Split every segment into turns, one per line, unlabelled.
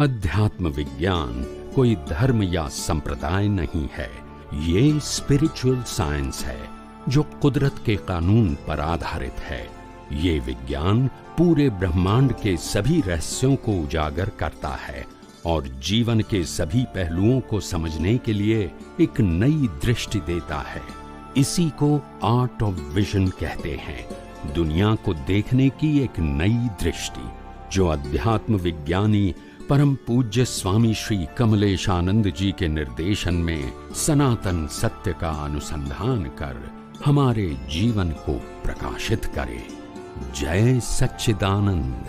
अध्यात्म विज्ञान कोई धर्म या संप्रदाय नहीं है, ये स्पिरिचुअल साइंस है जो कुदरत के कानून पर आधारित है। ये विज्ञान पूरे ब्रह्मांड के सभी रहस्यों को उजागर करता है और जीवन के सभी पहलुओं को समझने के लिए एक नई दृष्टि देता है। इसी को आर्ट ऑफ विजन कहते हैं, दुनिया को देखने की एक नई दृष्टि, जो अध्यात्म विज्ञानी परम पूज्य स्वामी श्री कमलेशानंद जी के निर्देशन में सनातन सत्य का अनुसंधान कर हमारे जीवन को प्रकाशित करे। जय सच्चिदानंद।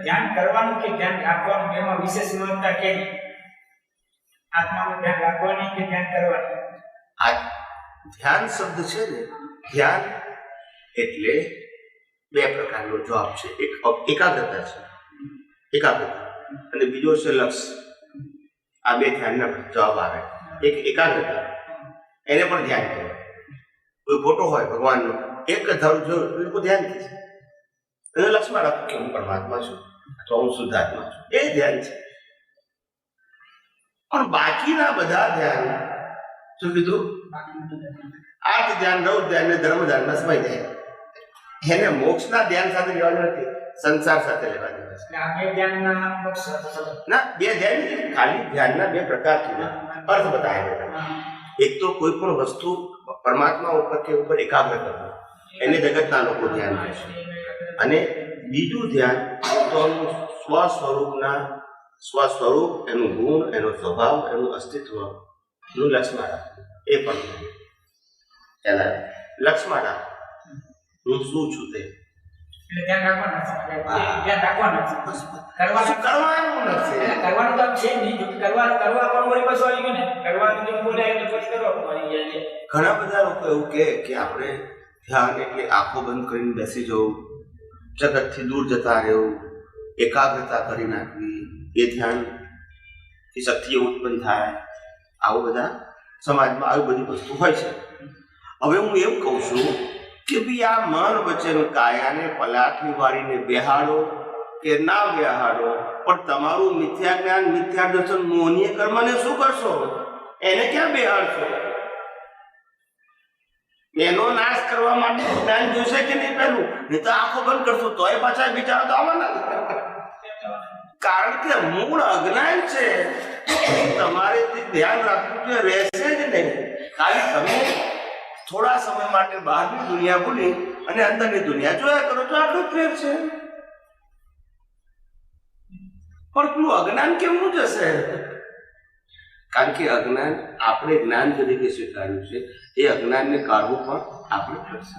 ध्यान करवानुं के ध्यान राखवानुं बेमां विशेष महत्ता केवी? आत्मानुं ध्यान राखवानुं के ध्यान करवानुं?
आ ध्यान शब्द छे ने, ध्यान એટલે બે પ્રકારનો જવાબ છે। એક એકાગ્રતા છે, એકાગ્રતા, અને બીજો છે લક્ષ્ય। આ બે ધ્યાનના જવાબ આવે। એક એકાગ્રતા, એને પણ ધ્યાન કહેવાય। કોઈ ફોટો હોય ભગવાનનો, એક ધારું જો લોકો ધ્યાન કરે છે, એને લક્ષ્યમાં રાખો કે હું પરમાત્મા છું અથવા હું શુદ્ધાત્મા છું, એ ધ્યાન છે। પણ બાકીના બધા ધ્યાન શું કીધું? આઠ ધ્યાન, 9 ધ્યાન ને ધર્મ ધ્યાનમાં સમાઈ જાય। એને મોક્ષના ધ્યાન સાથે લેવાનું નથી, સંસાર સાથે લેવાનું છે।
આ બે ધ્યાનના મોક્ષ
ના, બે ધ્યાન ખાલી ધ્યાનના બે પ્રકાર છે, અર્થ બતાવે બેટા। એક તો કોઈ પણ વસ્તુ પરમાત્મા ઉપર કે ઉપર એકાગ્ર કરવું, એને જગતના લોકો ધ્યાન કહે છે। અને બીજું ધ્યાન તો સ્વસ્વરૂપ, એનું ગુણ, એનો સ્વભાવ, એનું અસ્તિત્વ નું લક્ષ્યમાં રાખવું, એ પણ એના લક્ષ્યમાં રાખવું, હું શું છું તે
ધ્યાન રાખવાનું તો છે નહીં, કરવા પણ વળી પાછું આવી ગયું ને, કરવાનું જેમ બોલે એટલે પછી કરવા મળી જાય।
ઘણા બધા લોકો એવું કે આપણે ધ્યાન એટલે આંખો બંધ કરીને બેસી જવું, જગતથી દૂર જતા રહેવું, એકાગ્રતા કરી નાખવી, એ ધ્યાનથી શક્તિઓ ઉત્પન્ન થાય, આવું બધા સમાજમાં આવી બધી વસ્તુ હોય છે। હવે હું એમ કહું છું કે ભાઈ આ મન વચ્ચેનું કાયાને પલાઠી વાળીને બેહાડો કે ના બેહાડો, પણ તમારું મિથ્યા જ્ઞાન, મિથ્યા દર્શન, મોહનીય કર્મને શું કરશો? એને ક્યાં બેહાડશો? એનો નાશ કરવા માટે જ્ઞાન જોશે કે નહીં? પહેલું નહીં તો આંખો બંધ કરશો તોય પાછા વિચારો તો આવવાના, કારણ કે મૂળ અજ્ઞાન છે। તમારે ધ્યાન રાખવું કે રહેશે જ નહીં, ખાલી તમે થોડા સમય માટે બહારની દુનિયા ભૂલી અને અંદરની દુનિયા જોયા કરો તો આટલું ફેર છે। પણ પેલું અજ્ઞાન કેમનું જશે? કારણ કે અજ્ઞાન આપણે જ્ઞાન તરીકે સ્વીકાર્યું છે, એ અજ્ઞાનને કાઢવું પણ આપણે પડશે,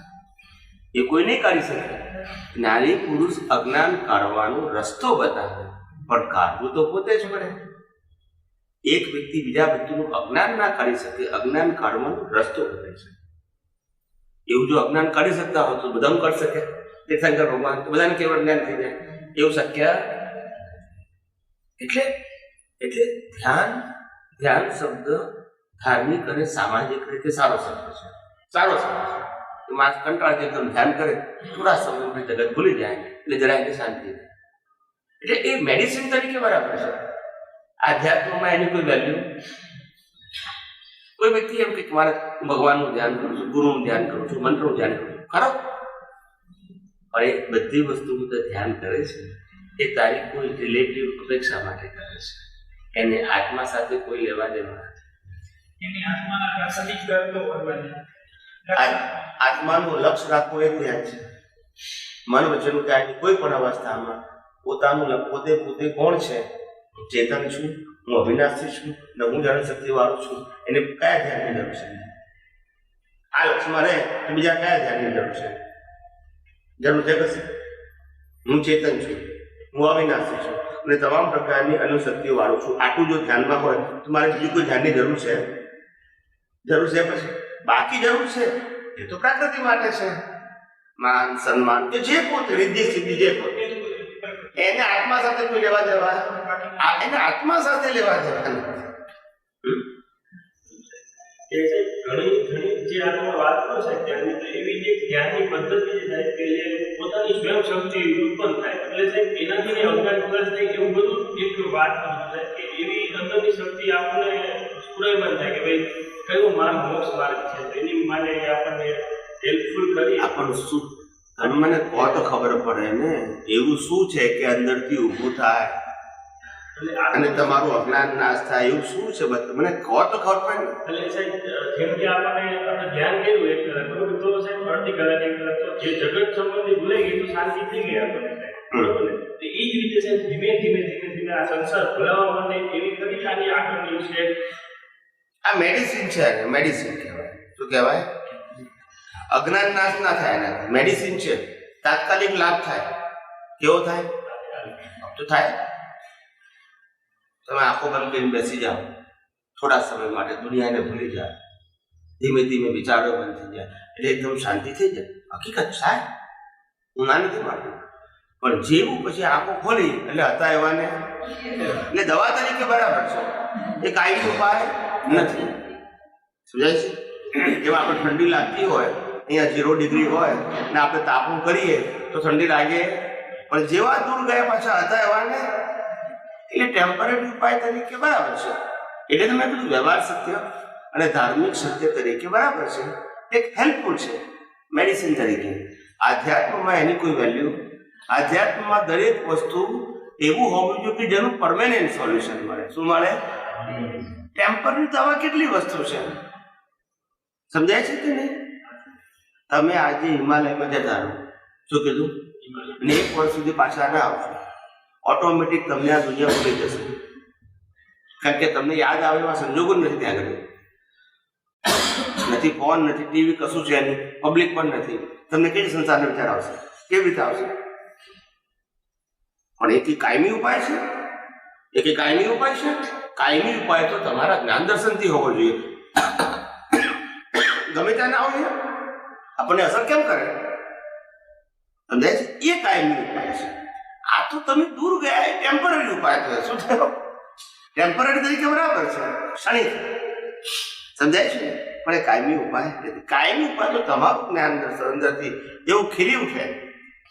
એ કોઈ નહીં કાઢી શકે। જ્ઞાની પુરુષ અજ્ઞાન કાઢવાનો રસ્તો બતાવે, પણ કાઢવું તો પોતે જ પડે। એક વ્યક્તિ બીજા વ્યક્તિનું અજ્ઞાન ના કાઢી શકે, અજ્ઞાન કાઢવાનો રસ્તો બતાવી શકે। એવું જો અજ્ઞાન કાઢી શકતા હોય તો બધાનું કાઢી શકે, તીર્થંકર ભગવાન તો બધાને કેવળ જ્ઞાન થઈ જાય, એવું શક્ય? એટલે ધ્યાન શબ્દ ધાર્મિક અને સામાજિક રીતે સારો શબ્દ છે, સારો શબ્દ છે। માણસ કંટાળે એકદમ ધ્યાન કરે, થોડા સમયમાં જગત ભૂલી જાય એટલે જરા એને શાંતિ રહે, એટલે એ મેડિસિન તરીકે બરાબર છે। આધ્યાત્મમાં એની કોઈ વેલ્યુ? કોઈ વ્યક્તિ એમ કે મારે ભગવાનનું ધ્યાન કરું છું, ગુરુનું ધ્યાન કરું છું, મંત્રનું ધ્યાન કરું છું, ખરો? પણ એ બધી વસ્તુ ધ્યાન કરે છે એ તારી કોઈ રિલેટિવ અપેક્ષા માટે કરે છે, એને આત્મા સાથે કોઈ લેવા દેવા નથી।
એની આત્માના સદિક કરતો હોય,
આત્માનું લક્ષ્ય રાખવું એ ધ્યાન છે। મન વચનનું કાંઈ કોઈ પણ અવસ્થામાં પોતાનું પોતે કોણ છે? હું ચેતન છું, હું અવિનાશી છું ને હું જણ શક્તિ વાળું છું, એને કયા ધ્યાનની જરૂર છે? આ લક્ષ્યમાં રહે તો બીજા કયા ધ્યાનની જરૂર છે? જરૂર છે કશે? હું ચેતન છું, હું અવિનાશી છું અને તમામ પ્રકારની અનુશક્તિઓ વાળું છું, આટલું જો ધ્યાનમાં હોય તો મારે બીજું કોઈ ધ્યાનની જરૂર છે? જરૂર છે? પછી બાકી જરૂર છે એ તો પ્રકૃતિ માટે છે, માન, સન્માન, કે જે પોતે રિદ્ધિ સિદ્ધિ જે પોતે, એને આત્મા સાથે કોઈ લેવા દેવા, એને આત્મા સાથે લેવા દેવા નથી।
ઘણી જે આપણે વાત કરો સાહેબ ધ્યાનની, તો એવી જે ધ્યાનની પદ્ધતિ જે થાય કે જે પોતાની સ્વયં શક્તિ ઉત્પન્ન થાય, એટલે સાહેબ એનાથી અવકાશ થાય એવું બધું એક વાત કરું સાહેબ કે એવી અંદરની શક્તિ આપણને સ્ફુરાયમાન થાય કે ભાઈ કયો માર્ગ મોક્ષ માર્ગ છે, એની માટે આપણને હેલ્પફુલ કરી.
આપણને શું તમે મને કહો તો ખબર પડે ને, એવું શું છે કે અંદરથી ઊભું થાય અને તમારું અજ્ઞાન નાશ થાય, એવું શું છે મને કહો તો ખબર પડે ને.
એટલે સાહેબ જેમ કે આપણે ધ્યાન કર્યું 1 કલાક, બરોબર, તો સાહેબ અડધી કલાક 1 કલાક તો જે જગત સંબંધી ભૂલાઈ ગઈ તો શાંતિ થઈ ગઈ આપણને સાહેબ, બરોબર ને. તો એ જ રીતે સાહેબ ધીમે ધીમે આ સંસાર ભૂલાવવા માટે એવી કદી આની આગળની છે.
આ મેડિસિન છે, મેડિસિન કહેવાય. શું કહેવાય? અજ્ઞાન નાશ ના થાય એનાથી. મેડિસિન છે, તાત્કાલિક લાભ થાય. કેવો થાય? તો થાય. તમે આંખો બંધ કરીને બેસી જાઓ, થોડા સમય માટે દુનિયાને ભૂલી જાઓ, ધીમે ધીમે વિચારો બંધ થઈ જાય એટલે એકદમ શાંતિ થઈ જાય. હકીકત થાય, હું ના નથી માનતો, પણ જેવું પછી આંખો ખોલી એટલે હતા એવાને એટલે દવા તરીકે બરાબર છે, એ કાયમી ઉપાય નથી. સમજાય છે? જેમાં આપણે ઠંડી લાગતી હોય, અહીંયા 0 ડિગ્રી હોય ને આપણે તાપણું કરીએ તો ઠંડી લાગે, પણ જેવા દૂર ગયા પાછા હતા એવાને એટલે ટેમ્પરરી ઉપાય તરીકે બરાબર છે. એટલે તમે કીધું વ્યવહાર સત્ય અને ધાર્મિક સત્ય તરીકે બરાબર છે, એક હેલ્પફુલ છે મેડિસિન તરીકે. આધ્યાત્મમાં એની કોઈ વેલ્યુ, આધ્યાત્મમાં દરેક વસ્તુ એવું હોવું જોઈએ કે જેનું પરમેનન્ટ સોલ્યુશન મળે. શું મળે? ટેમ્પરરી દવા કેટલી વસ્તુ છે, સમજાય છે કે નહીં? તમે આજે હિમાલયમાં જતા રહો, શું કીધું, અને 1 વર્ષ સુધી પાછા ના આવશો, ઓટોમેટિક તમને આ દુનિયા ભૂલી જશે, કારણ કે તમને યાદ આવે એવા સંજોગો નથી. ત્યાં આગળ નથી ફોન, નથી ટીવી, કશું છે નહીં, પબ્લિક પણ નથી. તમને કેવી સંસારનો વિચાર આવશે? કેવી રીતે આવશે? પણ એક કાયમી ઉપાય છે, એક કાયમી ઉપાય છે. કાયમી ઉપાય તો તમારા જ્ઞાન દર્શનથી હોવો જોઈએ. ગમે ત્યાં ના હોય આપણને અસર કેમ કરે? સમજાય છે? એ કાયમી ઉપાય છે. આ તો તમે દૂર ગયા એ ટેમ્પરરી ઉપાય છે. શું થયો? ટેમ્પરરી તરીકે બરાબર છે, ક્ષણિક. સમજાય છે? પણ એ કાયમી ઉપાય નથી. કાયમી ઉપાય તો તમારું જ્ઞાન દર્શન અંદરથી એવું ખીલી ઉઠે,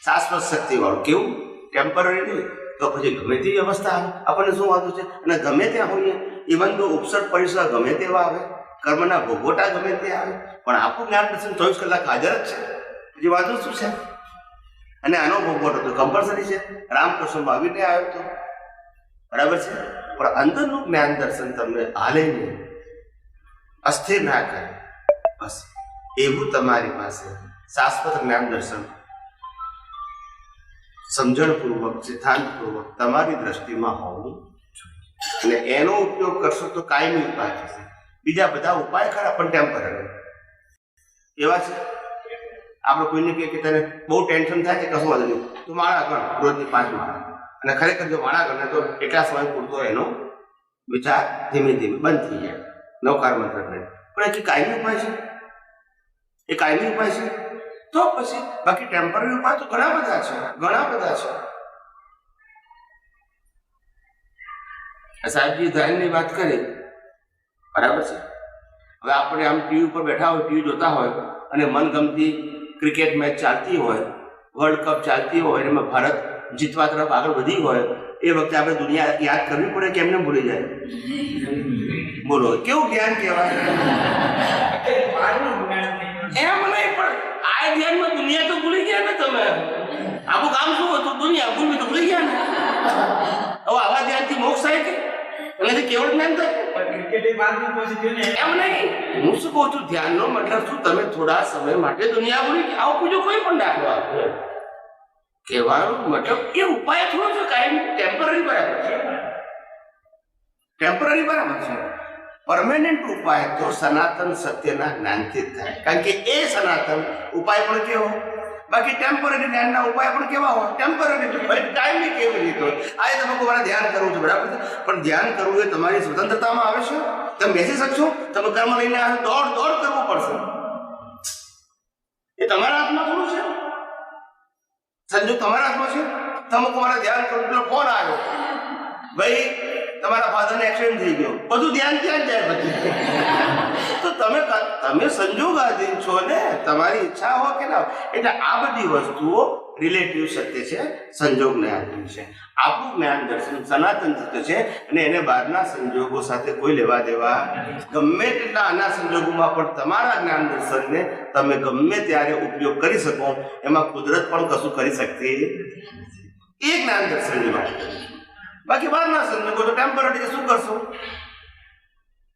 શાશ્વત શક્તિ વાળું. કેવું? ટેમ્પરરી નહીં તો પછી ગમે તેવી અવસ્થા આવે, આપણને શું વાંધો છે? અને ગમે ત્યાં હોઈએ, ઇવન તો ઉપસર્ગ પરિસર ગમે તેવા આવે, કર્મના ભોગોટા ગમે તે આવે, પણ આપણું જ્ઞાન દર્શન 24 કલાક હાજર જ છે. પછી વાંધો શું છે? અને આનો ભોગવટો તો કમ્પલસરી છે. રામકૃષ્ણ આવીને આવ્યો તો બરાબર છે, પણ અંદરનું જ્ઞાન દર્શન તમને હાલે નહીં, અસ્થિર ના કરે. બસ એવું તમારી પાસે શાશ્વત જ્ઞાન દર્શન સમજણપૂર્વક, સિદ્ધાંતપૂર્વક તમારી દ્રષ્ટિમાં હોવું જોઈએ, અને એનો ઉપયોગ કરશો તો કાયમી ઉપાય થશે. બીજા બધા ઉપાય ખરા પણ ટેમ્પરરી એવા છે. આપણે કોઈને કહીએ કે તને બહુ ટેન્શન થાય કે કશું વાંધો નહીં, તું માળા ગણ, રોજની 5 માળા, અને ખરેખર જો માળા ગણે તો એટલા સમય પૂરતો એનો વિચાર ધીમે ધીમે બંધ થઈ જાય, નવકાર મંત્ર ગણે. પણ એ કાયમી ઉપાય છે, એ કાયમી ઉપાય છે. તો પછી બાકી ટેમ્પરરી ઉપાય તો ઘણા બધા છે, ઘણા બધા છે. સાહેબજી ધ્યાનની વાત કરી, બરાબર છે. હવે આપણે આમ ટીવી ઉપર બેઠા હોય, ટીવી જોતા હોય અને મનગમતી ક્રિકેટ મેચ ચાલતી હોય, વર્લ્ડ કપ ચાલતી હોય, એમાં ભારત જીતવા તરફ આગળ વધી હોય, એ વખતે આપણે દુનિયા યાદ કરવી પડે કે એમને ભૂલી જાય? બોલો, કેવું જ્ઞાન કહેવાય? એમ નહીં, પણ આ ધ્યાનમાં દુનિયા તો ભૂલી ગયા ને તમે. આખું કામ શું હતું? દુનિયા ભૂલવી તો ભૂલી ગયા ને. હવે આવા ધ્યાનથી મોક્ષ થાય કે એનાથી કેવળ જ્ઞાન થાય? એમ નહીં, હું શું કહું છું, ધ્યાનનો મતલબ શું? તમે થોડા સમય માટે દુનિયા ભૂલી ગયા, આવું બીજો કોઈ પણ દાખલો આપો. કહેવાનો મતલબ એ ઉપાય થોડો છે, કાયમી ટેમ્પરરી બરાબર છે, ટેમ્પરરી બરાબર છે. પરમેનન્ટ ઉપાય તો સનાતન સત્યના જ્ઞાનથી જ થાય, કારણ કે એ સનાતન ઉપાય પણ કેવો, બાકી ટેમ્પરરી જ્ઞાનના ઉપાય પણ કેવા હોય? ટેમ્પરરી. ટાઈમની કેવી રીતે હોય? આજે તમે મારે ધ્યાન કરવું છે, બરાબર છે, પણ ધ્યાન કરવું એ તમારી સ્વતંત્રતામાં આવે છે. તમે બેસી શકશો? તમે કર્મ લઈને આવે, દોડ કરવું પડશે. એ તમારા હાથમાં થોડું છે, સંજોગ તમારા હાથમાં છે. તમે મારે ધ્યાન કરવું, પેલો ફોન આવ્યો, ભાઈ તમારા ફાધરને એક્સિડન્ટ થઈ ગયો, બધું ધ્યાન ક્યાં જાય પછી? તો તમે સંજોગાધીન છો ને, તમારી ઈચ્છા હો કે ના. એટલે આ બધી વસ્તુઓ રિલેટિવ સત્ય છે, સંજોગને આધીન છે. આપણું જ્ઞાન દર્શન સનાતન સત્ય છે અને એને બહારના સંજોગો સાથે કોઈ લેવા દેવા. ગમે તેટલા આના સંજોગોમાં પણ તમારા જ્ઞાન દર્શનને તમે ગમે ત્યારે ઉપયોગ કરી શકો, એમાં કુદરત પણ કશું કરી શકતી એ જ્ઞાન દર્શનની વાત કરું છું. બાકી બહારના સંજોગો તો ટેમ્પરરી, શું કરશો?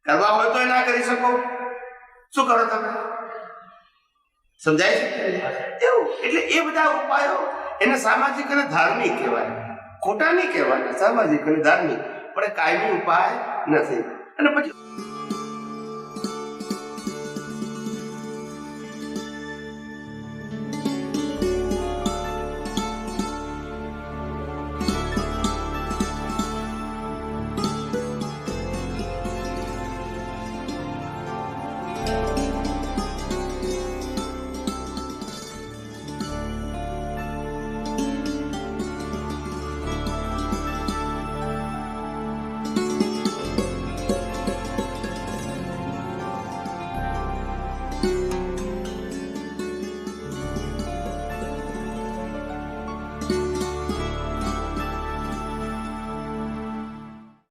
કરવા હોય તો એ ના કરી શકો. શું કરો તમે? સમજાય છે એવું? એટલે એ બધા ઉપાયો એને સામાજિક અને ધાર્મિક કહેવાય, ખોટા નહીં કહેવાય. સામાજિક અને ધાર્મિક, પણ કાયમી ઉપાય નથી. અને પછી